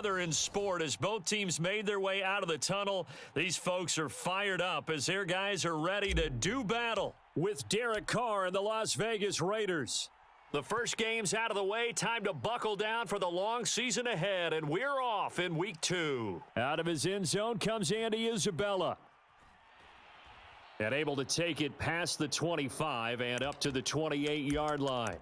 other in sport as both teams made their way out of the tunnel. These folks are fired up as their guys are ready to do battle with Derek Carr and the Las Vegas Raiders. The first game's out of the way. Time to buckle down for the long season ahead, and we're off in week 2. Out of his end zone comes Andy Isabella. And able to take it past the 25 and up to the 28-yard line.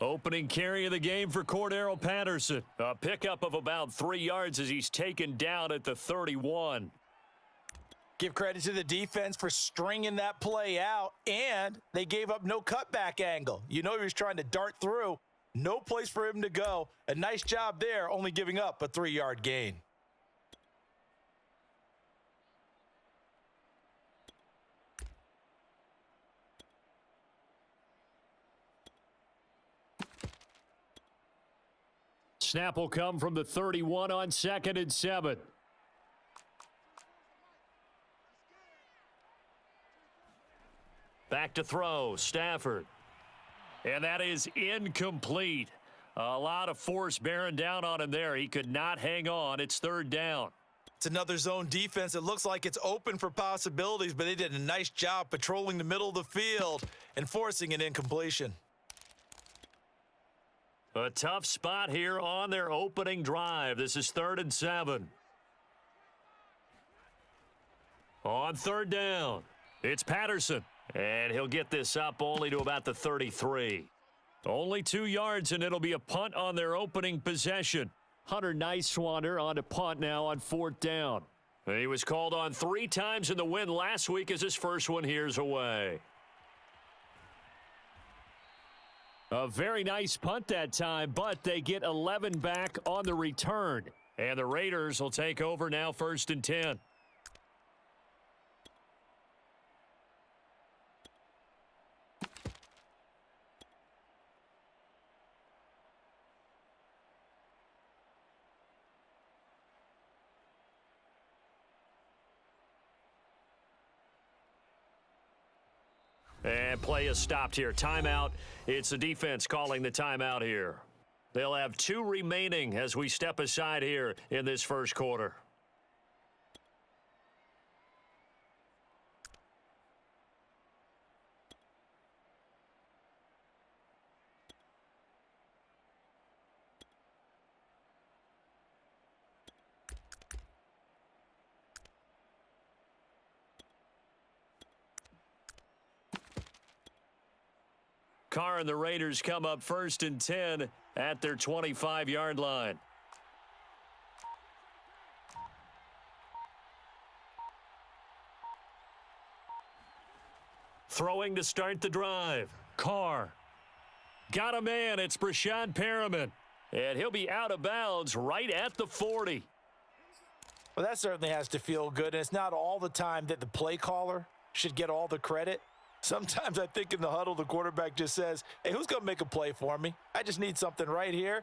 Opening carry of the game for Cordero Patterson. A pickup of about 3 yards as he's taken down at the 31. Give credit to the defense for stringing that play out, and they gave up no cutback angle. You know he was trying to dart through. No place for him to go. A nice job there, only giving up a 3-yard gain. Snap will come from the 31 on 2nd and 7. Back to throw, Stafford. And that is incomplete. A lot of force bearing down on him there. He could not hang on. It's 3rd down. It's another zone defense. It looks like it's open for possibilities, but they did a nice job patrolling the middle of the field and forcing an incompletion. A tough spot here on their opening drive. This is 3rd and 7. On 3rd down, it's Patterson. And he'll get this up only to about the 33. Only 2 yards, and it'll be a punt on their opening possession. Hunter Nicewander on a punt now on 4th down. He was called on 3 times in the win last week as his first one here's away. A very nice punt that time, but they get 11 back on the return. And the Raiders will take over now 1st and 10. And play is stopped here. Timeout. It's the defense calling the timeout here. They'll have 2 remaining as we step aside here in this first quarter. Carr and the Raiders come up 1st and 10 at their 25-yard line. Throwing to start the drive. Carr. Got a man. It's Brashad Perriman. And he'll be out of bounds right at the 40. Well, that certainly has to feel good. And it's not all the time that the play caller should get all the credit. Sometimes I think in the huddle, the quarterback just says, hey, who's going to make a play for me? I just need something right here.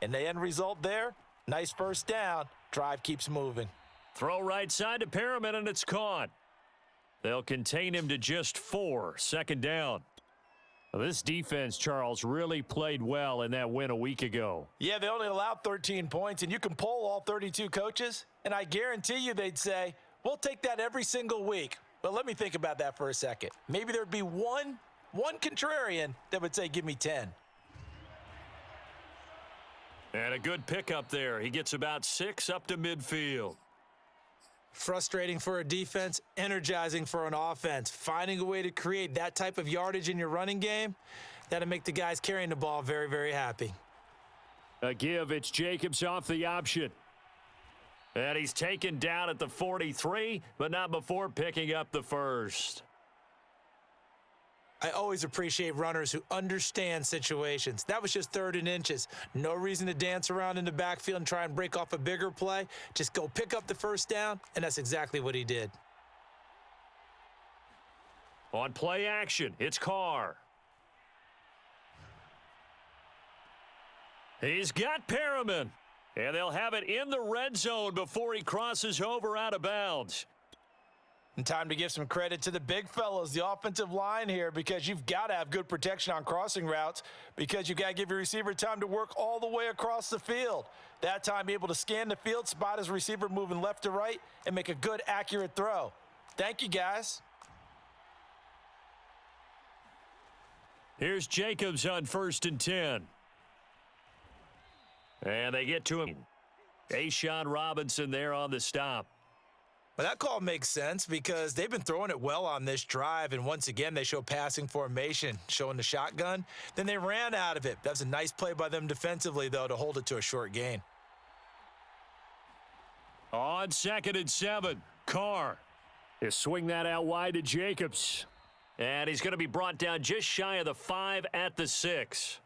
And the end result there, nice 1st down. Drive keeps moving. Throw right side to Perriman, and it's caught. They'll contain him to just 4. 2nd down. Well, this defense, Charles, really played well in that win a week ago. Yeah, they only allowed 13 points, and you can poll all 32 coaches, and I guarantee you they'd say, we'll take that every single week. But let me think about that for a second. Maybe there'd be one contrarian that would say, give me 10. And a good pickup there. He gets about 6 up to midfield. Frustrating for a defense, energizing for an offense. Finding a way to create that type of yardage in your running game, that'll make the guys carrying the ball very, very happy. A give, it's Jacobs off the option. And he's taken down at the 43, but not before picking up the 1st. I always appreciate runners who understand situations. That was just 3rd and inches. No reason to dance around in the backfield and try and break off a bigger play. Just go pick up the 1st down, and that's exactly what he did. On play action, it's Carr. He's got Perriman. And they'll have it in the red zone before he crosses over out of bounds. And time to give some credit to the big fellas, the offensive line here, because you've got to have good protection on crossing routes because you've got to give your receiver time to work all the way across the field. That time, be able to scan the field, spot his receiver moving left to right, and make a good, accurate throw. Thank you, guys. Here's Jacobs on 1st and 10. And they get to him. A'Shawn Robinson there on the stop. Well, that call makes sense because they've been throwing it well on this drive, and once again, they show passing formation, showing the shotgun. Then they ran out of it. That was a nice play by them defensively, though, to hold it to a short gain. On 2nd and 7, Carr. He'll swing that out wide to Jacobs. And he's going to be brought down just shy of the 5 at the 6.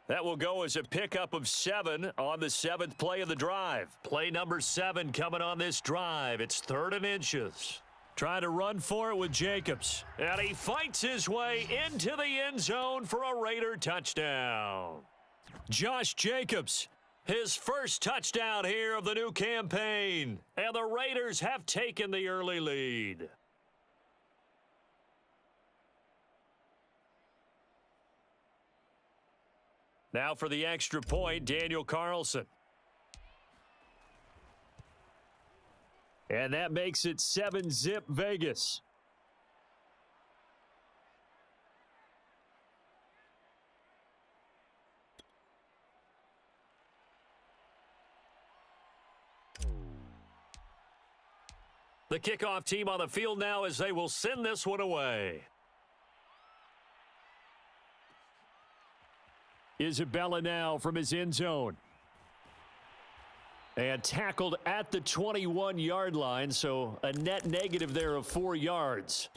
That will go as a pickup of 7 on the 7th play of the drive. Play number 7 coming on this drive. It's 3rd and inches. Trying to run for it with Jacobs. And he fights his way into the end zone for a Raider touchdown. Josh Jacobs, his first touchdown here of the new campaign. And the Raiders have taken the early lead. Now for the extra point, Daniel Carlson. And that makes it 7-zip Vegas. The kickoff team on the field now as they will send this one away. Isabella now from his end zone. And tackled at the 21-yard line, so a net negative there of 4 yards.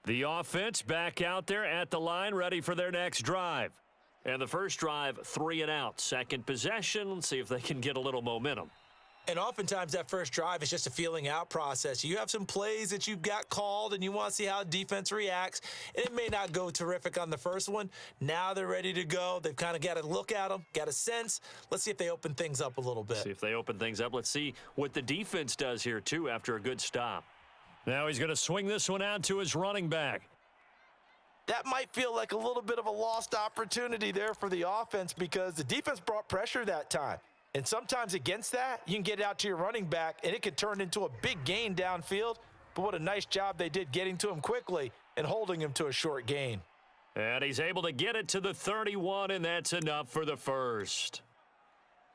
The offense back out there at the line, ready for their next drive. And the first drive, 3 and out. Second possession, let's see if they can get a little momentum. And oftentimes that first drive is just a feeling out process. You have some plays that you've got called and you want to see how defense reacts. And it may not go terrific on the first one. Now they're ready to go. They've kind of got to look at them, got a sense. Let's see if they open things up a little bit. See if they open things up. Let's see what the defense does here, too, after a good stop. Now he's going to swing this one out to his running back. That might feel like a little bit of a lost opportunity there for the offense because the defense brought pressure that time. And sometimes against that, you can get it out to your running back, and it could turn into a big gain downfield. But what a nice job they did getting to him quickly and holding him to a short gain. And he's able to get it to the 31, and that's enough for the first.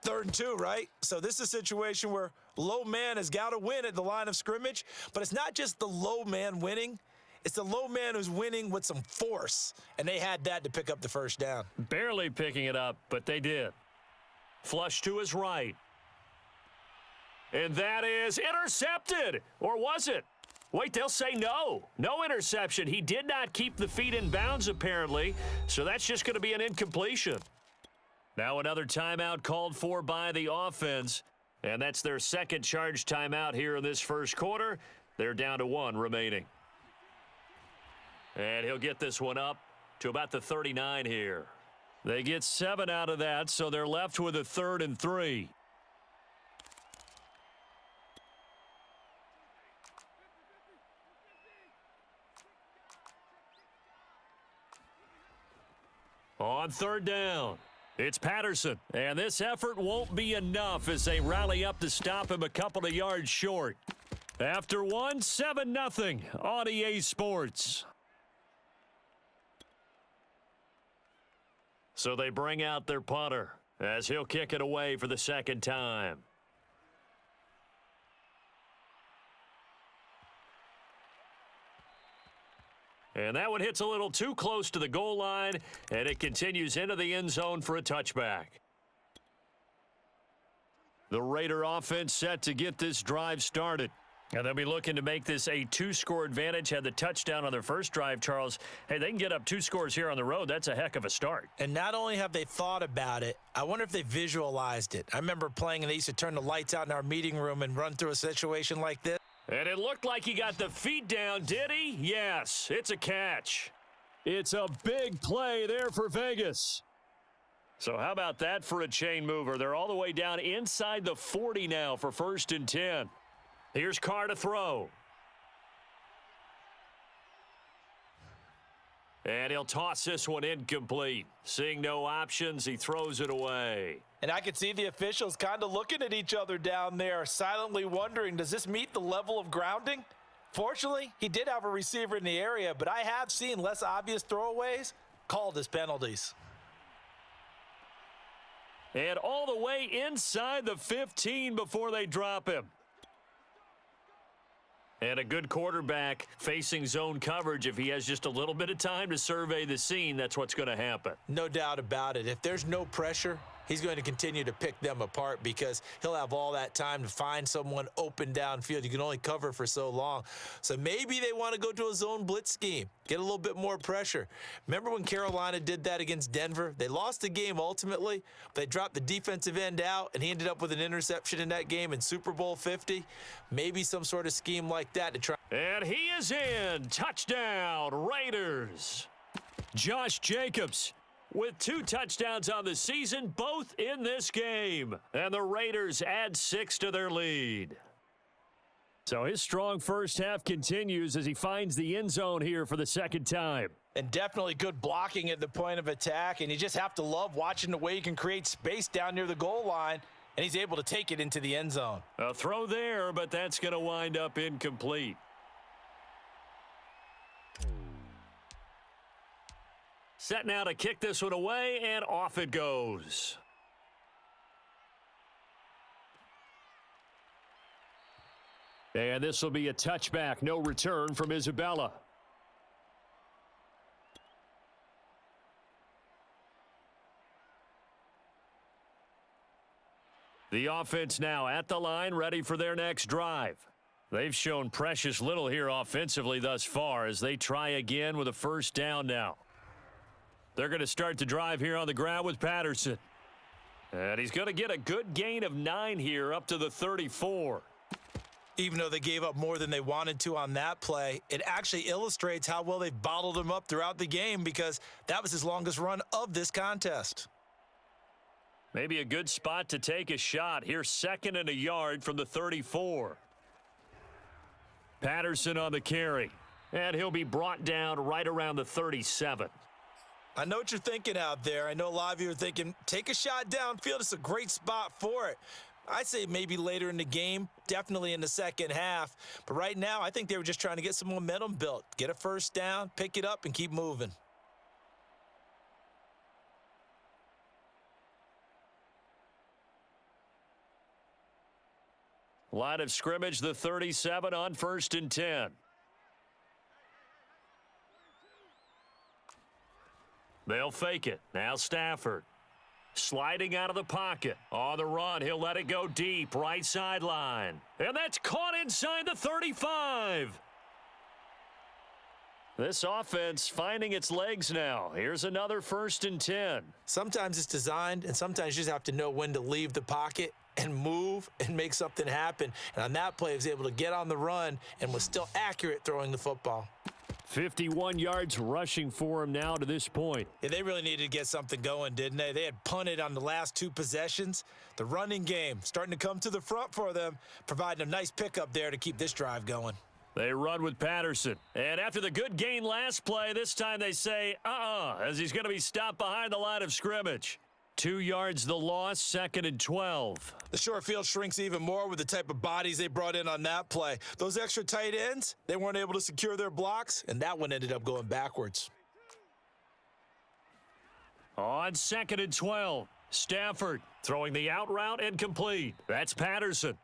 3rd and 2, right? So this is a situation where low man has got to win at the line of scrimmage. But it's not just the low man winning. It's the low man who's winning with some force, and they had that to pick up the first down. Barely picking it up, but they did. Flush to his right. And that is intercepted. Or was it? Wait, they'll say no. No interception. He did not keep the feet in bounds, apparently, so that's just going to be an incompletion. Now another timeout called for by the offense, and that's their second charge timeout here in this first quarter. They're down to 1 remaining. And he'll get this one up to about the 39 here. They get 7 out of that, so they're left with a 3rd and 3. On 3rd down, it's Patterson. And this effort won't be enough as they rally up to stop him a couple of yards short. After 1, 7-0 on EA Sports. So they bring out their punter as he'll kick it away for the second time. And that one hits a little too close to the goal line, and it continues into the end zone for a touchback. The Raider offense set to get this drive started. And they'll be looking to make this a two-score advantage. Had the touchdown on their first drive, Charles. Hey, they can get up 2 scores here on the road. That's a heck of a start. And not only have they thought about it, I wonder if they visualized it. I remember playing, and they used to turn the lights out in our meeting room and run through a situation like this. And it looked like he got the feet down, did he? Yes, it's a catch. It's a big play there for Vegas. So how about that for a chain mover? They're all the way down inside the 40 now for 1st and 10. Here's Carr to throw. And he'll toss this one incomplete. Seeing no options, he throws it away. And I could see the officials kind of looking at each other down there, silently wondering, does this meet the level of grounding? Fortunately, he did have a receiver in the area, but I have seen less obvious throwaways called as penalties. And all the way inside the 15 before they drop him. And a good quarterback facing zone coverage. If he has just a little bit of time to survey the scene, that's what's going to happen. No doubt about it. If there's no pressure, he's going to continue to pick them apart because he'll have all that time to find someone open downfield. You can only cover for so long. So maybe they want to go to a zone blitz scheme, get a little bit more pressure. Remember when Carolina did that against Denver? They lost the game ultimately. They dropped the defensive end out, and he ended up with an interception in that game in Super Bowl 50. Maybe some sort of scheme like that to try. And he is in. Touchdown, Raiders. Josh Jacobs with 2 touchdowns on the season, both in this game. And the Raiders add 6 to their lead. So his strong first half continues as he finds the end zone here for the second time. And definitely good blocking at the point of attack. And you just have to love watching the way he can create space down near the goal line. And he's able to take it into the end zone. A throw there, but that's going to wind up incomplete. Set now to kick this one away, and off it goes. And this will be a touchback. No return from Isabella. The offense now at the line, ready for their next drive. They've shown precious little here offensively thus far as they try again with a first down now. They're going to start the drive here on the ground with Patterson. And he's going to get a good gain of 9 here up to the 34. Even though they gave up more than they wanted to on that play, it actually illustrates how well they've bottled him up throughout the game because that was his longest run of this contest. Maybe a good spot to take a shot. Here's 2nd and a yard from the 34. Patterson on the carry. And he'll be brought down right around the 37. I know what you're thinking out there. I know a lot of you are thinking, take a shot downfield. It's a great spot for it. I'd say maybe later in the game, definitely in the second half. But right now, I think they were just trying to get some momentum built. Get a first down, pick it up, and keep moving. Line of scrimmage, the 37 on 1st and 10. They'll fake it. Now Stafford. Sliding out of the pocket. On the run, he'll let it go deep. Right sideline. And that's caught inside the 35. This offense finding its legs now. Here's another 1st and 10. Sometimes it's designed, and sometimes you just have to know when to leave the pocket and move and make something happen. And on that play, he was able to get on the run and was still accurate throwing the football. 51 yards rushing for him now to this point. Yeah, they really needed to get something going, didn't they? They had punted on the last 2 possessions. The running game starting to come to the front for them, providing a nice pickup there to keep this drive going. They run with Patterson. And after the good gain last play, this time they say, as he's going to be stopped behind the line of scrimmage. 2 yards the loss, 2nd and 12. The short field shrinks even more with the type of bodies they brought in on that play. Those extra tight ends, they weren't able to secure their blocks, and that one ended up going backwards. On 2nd and 12, Stafford throwing the out route and complete. That's Patterson.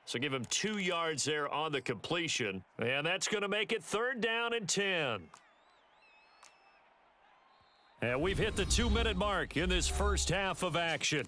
So give him 2 yards there on the completion, and that's going to make it 3rd down and 10. And we've hit the 2-minute mark in this first half of action.